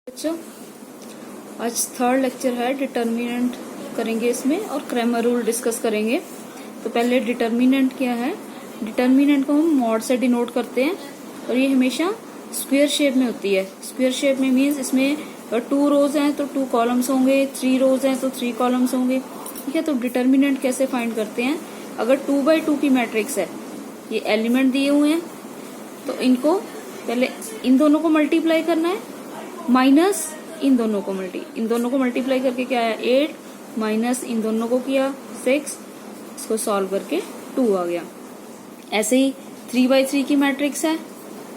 बच्चों, आज third lecture है। डिटर्मिनेंट करेंगे इसमें और क्रैमर रूल डिस्कस करेंगे। तो पहले डिटर्मिनेंट क्या है। डिटर्मिनेंट को हम मॉड से डिनोट करते हैं और ये हमेशा स्क्वायर शेप में होती है। स्क्वायर शेप में मीन्स इसमें 2 रोज हैं तो 2 कॉलम्स होंगे, 3 रोज हैं तो 3 कॉलम्स होंगे। ठीक है, तो डिटर्मिनेंट कैसे फाइंड करते हैं। अगर 2 बाई 2 की मैट्रिक्स है, ये एलिमेंट दिए हुए हैं, तो इनको पहले इन दोनों को मल्टीप्लाई करना है माइनस इन दोनों को मल्टीप्लाई करके क्या आया 8, माइनस इन दोनों को किया 6, इसको सॉल्व करके 2 आ गया। ऐसे ही 3 बाई 3 की मैट्रिक्स है।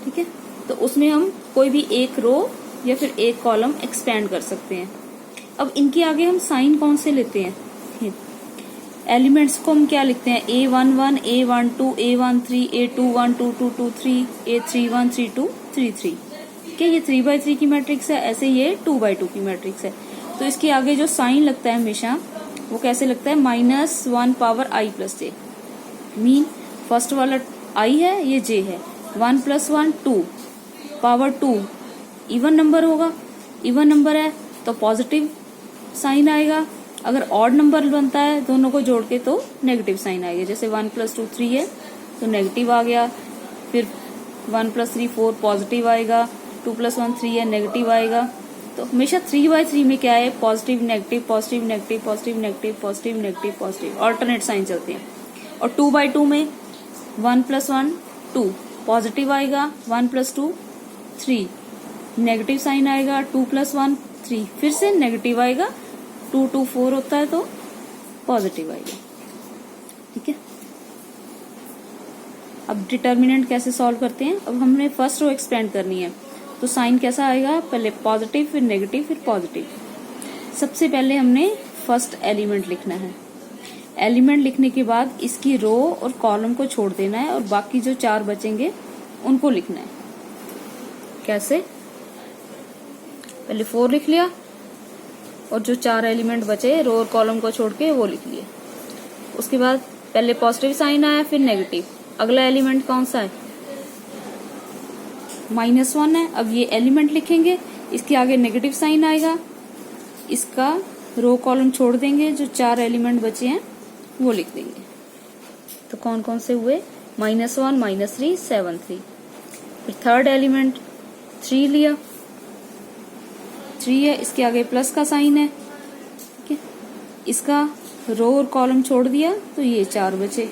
ठीक है, तो उसमें हम कोई भी एक रो या फिर एक कॉलम एक्सपेंड कर सकते हैं। अब इनके आगे हम साइन कौन से लेते हैं। एलिमेंट्स को हम क्या लिखते हैं, A11, A12, A13, A21, 22, 23, A31, 32, 33। ठीक है, ये 3 बाई 3 की मैट्रिक्स है। ऐसे ये 2 बाई 2 की मैट्रिक्स है। तो इसके आगे जो साइन लगता है हमेशा वो कैसे लगता है, -1 power i plus j। Mean first वाला i है, ये j है। 1 + 1 2 पावर 2 इवन नंबर होगा। इवन नंबर है तो पॉजिटिव साइन आएगा। अगर ऑड नंबर बनता है दोनों को जोड़ के तो नेगेटिव साइन आएगा। जैसे 1 + 2 3 है तो नेगेटिव आ गया। फिर 1 + 3 4 पॉजिटिव आएगा। 2 + 1 3 है, नेगेटिव आएगा। तो हमेशा 3 बाई 3 में क्या है, positive negative positive negative positive negative positive negative positive alternate sign चलते हैं। और 2 बाई 2 में 1 + 1 2 पॉजिटिव आएगा, 1 + 2 3 नेगेटिव साइन आएगा, 2 + 1 3 फिर से नेगेटिव आएगा, 2 2 4 होता है तो पॉजिटिव आएगा। ठीक है, अब डिटर्मिनेंट कैसे सॉल्व करते हैं। अब हमने फर्स्ट रो एक्सपेंड करनी है तो साइन कैसा आएगा, पहले पॉजिटिव फिर नेगेटिव फिर पॉजिटिव। सबसे पहले हमने फर्स्ट एलिमेंट लिखना है। एलिमेंट लिखने के बाद इसकी रो और कॉलम को छोड़ देना है और बाकी जो 4 बचेंगे उनको लिखना है। कैसे, पहले 4 लिख लिया और जो 4 एलिमेंट बचे रो और कॉलम को छोड़ के वो लिख लिए। उसके बाद पहले पॉजिटिव साइन आया फिर नेगेटिव। अगला एलिमेंट कौन सा है, -1 है। अब ये एलिमेंट लिखेंगे, इसके आगे नेगेटिव साइन आएगा, इसका रो कॉलम छोड़ देंगे, जो 4 एलिमेंट बचे हैं वो लिख देंगे। तो कौन कौन से हुए, -1 -3 7 3। फिर थर्ड एलिमेंट 3 लिया, 3 है, इसके आगे प्लस का साइन है। ठीक है, इसका रो और कॉलम छोड़ दिया तो ये 4 बचे,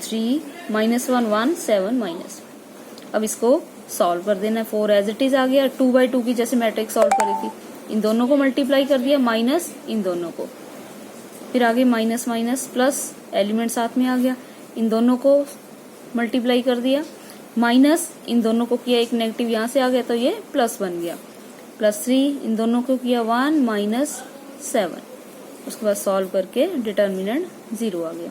3 -1 1 7 माइनस। अब इसको सॉल्व कर देना है। 4 एज इट इज आ गया। 2 बाई 2 की जैसे मैट्रिक्स सॉल्व करी थी, इन दोनों को मल्टीप्लाई कर दिया माइनस इन दोनों को। फिर आगे माइनस माइनस प्लस एलिमेंट साथ में आ गया, इन दोनों को मल्टीप्लाई कर दिया, माइनस इन दोनों को किया, एक नेगेटिव यहाँ से आ गया तो ये प्लस बन गया, +3 इन दोनों को किया 1 -7। उसके बाद सॉल्व करके डिटर्मिनेंट 0 आ गया।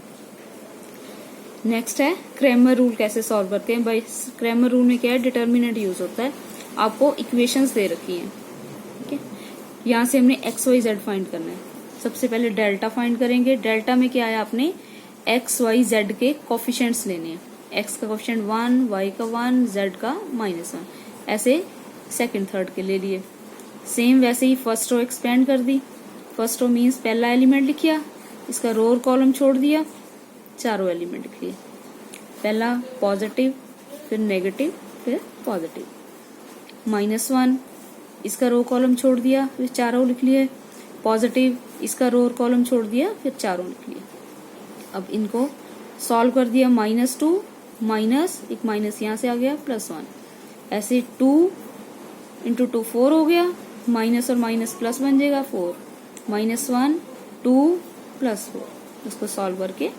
नेक्स्ट है क्रैमर रूल कैसे सॉल्व करते हैं। भाई क्रैमर रूल में क्या है, डिटर्मिनेंट यूज होता है। आपको इक्वेशंस दे रखी हैं। ठीक है, यहाँ से हमने x y z फाइंड करना है। सबसे पहले डेल्टा फाइंड करेंगे। डेल्टा में क्या है, आपने x y z के कोफिशिएंट्स लेने हैं। x का कोफिशिएंट 1, y का 1, z का -1। ऐसे सेकंड थर्ड के ले लिए। सेम वैसे ही फर्स्ट रो एक्सपेंड कर दी। फर्स्ट रो मीन्स पहला एलिमेंट लिखिया, इसका रो और कॉलम छोड़ दिया, चारों एलिमेंट लिख लिए। पहला पॉजिटिव फिर नेगेटिव फिर पॉजिटिव, -1 इसका रो कॉलम छोड़ दिया फिर चारों लिख लिए, पॉजिटिव इसका रो और कॉलम छोड़ दिया फिर चारों लिख लिए। अब इनको सॉल्व कर दिया, -2 माइनस एक माइनस यहाँ से आ गया +1। ऐसे 2 × 2 4 हो गया, माइनस और माइनस प्लस बन जाएगा 4, -1 2 +4। उसको सॉल्व करके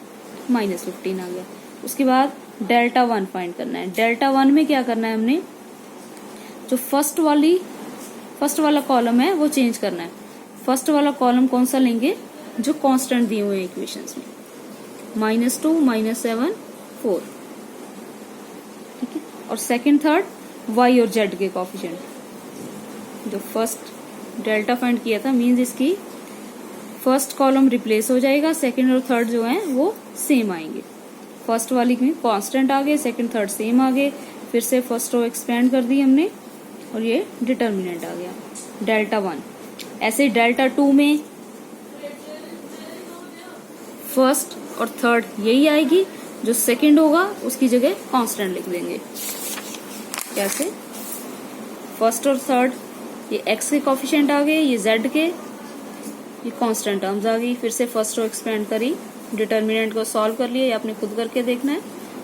-15 आ गया। उसके बाद डेल्टा 1 फाइंड करना है। डेल्टा 1 में क्या करना है, हमने जो फर्स्ट वाला कॉलम है वो चेंज करना है। फर्स्ट वाला कॉलम कौन सा लेंगे, जो कांस्टेंट दिए हुए हैं इक्वेशंस में, -2 -7 4। ठीक है, और सेकंड थर्ड y और z के कोफिशिएंट। जो फर्स्ट डेल्टा फाइंड किया था मींस इसकी फर्स्ट कॉलम रिप्लेस हो जाएगा, सेकंड और थर्ड जो है वो सेम आएंगे। फर्स्ट वाली में कांस्टेंट आ गए, सेकंड थर्ड सेम आ गए। फिर से फर्स्ट रो एक्सपेंड कर दी हमने और ये डिटर्मिनेंट आ गया डेल्टा 1। ऐसे डेल्टा 2 में फर्स्ट और थर्ड यही आएगी, जो सेकंड होगा उसकी जगह कांस्टेंट लिख देंगे। कैसे? फर्स्ट और थर्ड ये एक्स के कोफिशिएंट आ गए, ये जेड के, ये कांस्टेंट टर्म्स आ गई। फिर से फर्स्ट रो एक्सपेंड करी, डिटर्मिनेंट को सॉल्व कर लिया, ये आपने खुद करके देखना है।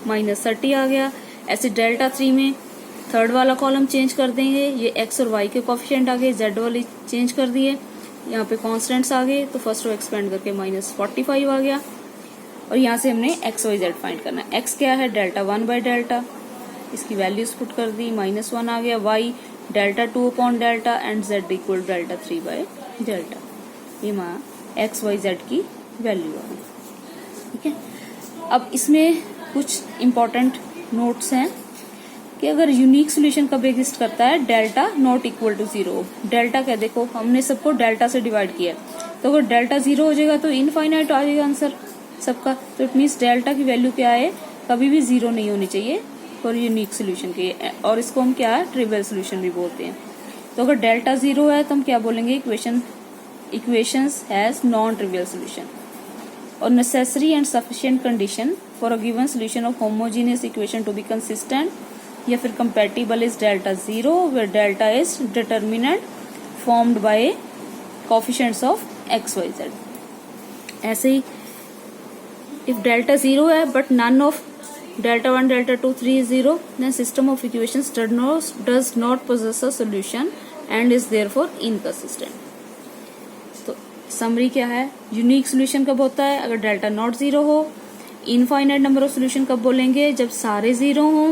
-30 आ गया। ऐसे डेल्टा 3 में थर्ड वाला कॉलम चेंज कर देंगे, ये एक्स और वाई के कोफिशिएंट आ गए, जेड वाले चेंज कर दिए, यहाँ पे कांस्टेंट्स आ गए, तो फर्स्ट रो एक्सपेंड करके -45 आ गया। और यहाँ से हमने एक्स वाई जेड फाइंड करना है। एक्स क्या है? डेल्टा 1 बाय डेल्टा, इसकी वैल्यूज पुट कर दी, -1 आ गया। Y delta 2 upon delta and z equal delta 3 by delta. ये वहाँ एक्स वाई जेड की वैल्यू आ गई। ठीक है, अब इसमें कुछ इंपॉर्टेंट नोट्स हैं कि अगर यूनिक सोल्यूशन कब एग्जिस्ट करता है, delta not equal to 0। Delta क्या, देखो हमने सबको डेल्टा से डिवाइड किया, तो अगर डेल्टा 0 हो जाएगा तो इनफाइनाइट आ जाएगा आंसर सबका। तो इट मीन्स डेल्टा की वैल्यू क्या है, कभी भी 0 नहीं होनी चाहिए फॉर यूनिक सोल्यूशन के, और इसको हम क्या है, ट्रिवियल सोल्यूशन भी बोलते हैं। तो अगर डेल्टा 0 है तो हम क्या बोलेंगे, equations has non trivial solution. और necessary and sufficient condition for a given solution of homogeneous equation to be consistent या फिर compatible is delta 0 where delta is determinant formed by coefficients of x y z. ऐसे ही if delta 0 है but none of delta 1, delta 2, 3 is 0, then system of equations does not possess a solution and is therefore inconsistent. तो summary क्या है, unique solution कब होता है, अगर डेल्टा नॉट 0 हो। इनफाइनाइट नंबर ऑफ सोल्यूशन कब बोलेंगे, जब सारे 0 हो।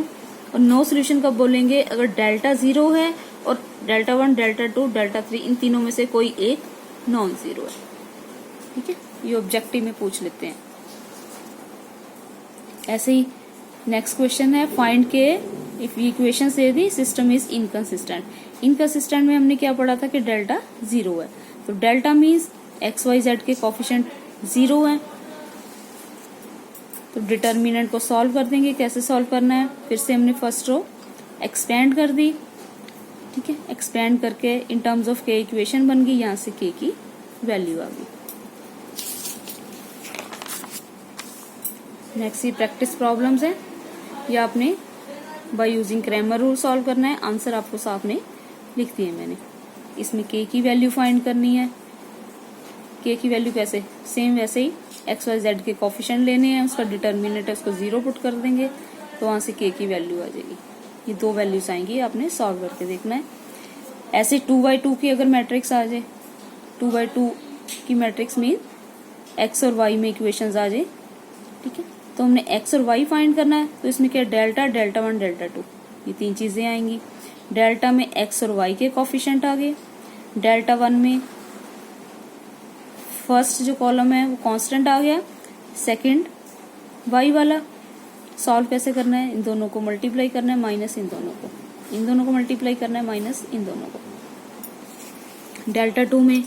और नो सोल्यूशन कब बोलेंगे, अगर डेल्टा 0 है और डेल्टा 1, डेल्टा 2, डेल्टा 3 इन तीनों में से कोई एक नॉन 0 है। ठीक है, ये ऑब्जेक्टिव में पूछ लेते हैं। ऐसे ही नेक्स्ट क्वेश्चन है, फाइंड के इफ इक्वेशन से the system is inconsistent. Inconsistent में हमने क्या पढ़ा था कि डेल्टा 0 है, तो delta means x y z के कोफिशिएंट 0 है। तो डिटर्मिनेंट को सॉल्व कर देंगे। कैसे सॉल्व करना है, फिर से हमने फर्स्ट रो एक्सपेंड कर दी। ठीक है, एक्सपेंड करके इन टर्म्स ऑफ के इक्वेशन बन गई, यहां से के की वैल्यू आ गई। नेक्स्ट ये प्रैक्टिस प्रॉब्लम्स है, या आपने by using Cramer rule solve करना है। आंसर आपको सामने लिख दिए मैंने। इसमें के की वैल्यू फाइंड करनी है। के की वैल्यू कैसे, सेम वैसे ही एक्स वाई जेड के कोफिशिएंट लेने हैं, उसका डिटर्मिनेंट है उसको 0 पुट कर देंगे, तो वहां से के की वैल्यू आ जाएगी। ये दो वैल्यूज आएंगी, आपने सॉल्व करके देखना है। ऐसे 2/2 की अगर मैट्रिक्स आ जाए, 2/2 की मैट्रिक्स मीन एक्स और वाई में इक्वेशंस आ जाए। ठीक है, तो हमने एक्स और वाई फाइंड करना है, तो इसमें क्या डेल्टा, डेल्टा 1, डेल्टा 2 ये तीन चीजें आएंगी। डेल्टा में एक्स और वाई के कोफिशिएंट आ गए। डेल्टा 1 में फर्स्ट जो कॉलम है वो कांस्टेंट आ गया, सेकंड वाई वाला। सॉल्व कैसे करना है, इन दोनों को मल्टीप्लाई करना है, माइनस इन दोनों को मल्टीप्लाई करना है, माइनस इन दोनों को। डेल्टा 2 में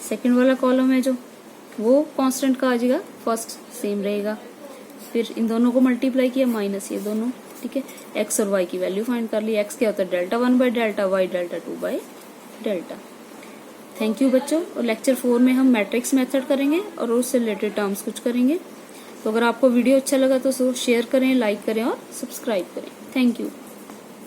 सेकंड वाला कॉलम है जो वो कांस्टेंट का आ जाएगा, फर्स्ट सेम रहेगा। फिर इन दोनों को मल्टीप्लाई किया, माइनस ये दोनों। ठीक है, एक्स और वाई की वैल्यू फाइंड कर ली। एक्स क्या होता है, delta 1 by delta, y delta 2 by delta. Thank you बच्चों। और लेक्चर 4 में हम मैट्रिक्स मेथड करेंगे और उससे रिलेटेड टर्म्स कुछ करेंगे। तो अगर आपको वीडियो अच्छा लगा तो शेयर करें, लाइक करें और सब्सक्राइब करें। Thank you.